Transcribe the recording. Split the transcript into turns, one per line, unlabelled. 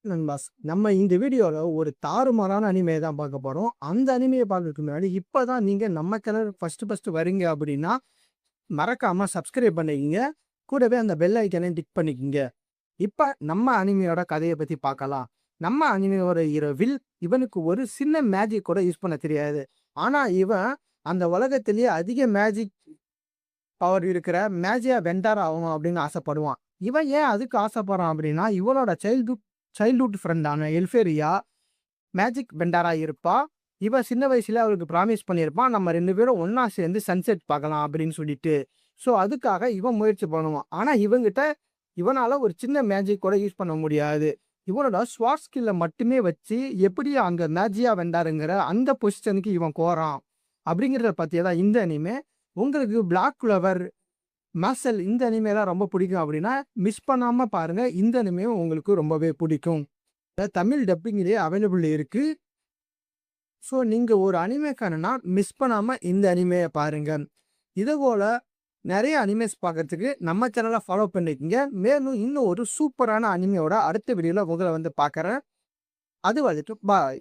நண்பாஸ் நம்ம இந்த வீடியோல ஒரு தாறுமாறான அனிமே தான் பார்க்க போறோம். அந்த அனிமைய பார்க்கறதுக்கு முன்னாடி இப்பதான் நீங்க நம்ம சேனல் ஃபர்ஸ்ட் வரீங்க அப்படின்னா, மறக்காம சப்ஸ்கிரைப் பண்ணிக்கங்க. கூடவே அந்த பெல் ஐகானையும் டிக் பண்ணிக்கங்க. இப்ப நம்ம அனிமையோட கதைய பத்தி பார்க்கலாம். நம்ம அனிமையோட ஹீரோ வில் இவனுக்கு ஒரு சின்ன மேஜிக் கூட யூஸ் பண்ண தெரியாது. ஆனா இவன் அந்த உலகத்திலேயே அதிக மேஜிக் பவர் இருக்கிற மேஜியா வெண்டர் ஆகணும் அப்படின்னு ஆசைப்படுவான். இவன் ஏன் அதுக்கு ஆசைப்படுறான் அப்படின்னா, இவனோட சைல்ட்ஹுட் ஃப்ரெண்டான எல்ஃபேரியா மேஜிக் பெண்டரா இருப்பா. இவன் சின்ன வயசுல அவளுக்கு ப்ராமிஸ் பண்ணியிருப்பான். நம்ம 2 பேரும் ஒண்ணா சேர்ந்து சன்செட் பார்க்கலாம் அப்படின்னு சொல்லிட்டு. ஸோ அதுக்காக இவன் முயற்சி பண்ணுவான். ஆனா இவனால ஒரு சின்ன மேஜிக் கூட யூஸ் பண்ண முடியாது. இவனோட ஸ்வாட் ஸ்கில்ல மட்டுமே வச்சு எப்படி அங்க மேஜியா வெண்டாருங்கிற அந்த பொசிஷனுக்கு இவன் போறான். அப்படிங்கிறத பத்தியே தான் இந்த அனிமே. உங்களுக்கு பிளாக் கிளவர், மார்சல் இந்த அனிமேலாம் ரொம்ப பிடிக்கும் அப்படின்னா, மிஸ் பண்ணாம பாருங்க. இந்த அனிமேவும் உங்களுக்கு ரொம்பவே பிடிக்கும். தமிழ் டப்பிங்லேயே அவைலபிள் இருக்கு. ஸோ நீங்க ஒரு அனிமே ஃபேனுனா மிஸ் பண்ணாம இந்த அனிமேய பாருங்க. இதுபோல நெறைய அனிமேஸ் பார்க்கறதுக்கு நம்ம சேனல ஃபாலோ பண்ணிக்கங்க. மேலும் இன்னும் ஒரு சூப்பரான அனிமையோட அடுத்த வீடியோல உங்கள வந்து பார்க்குறேன். அது வரைக்கும் பாய்.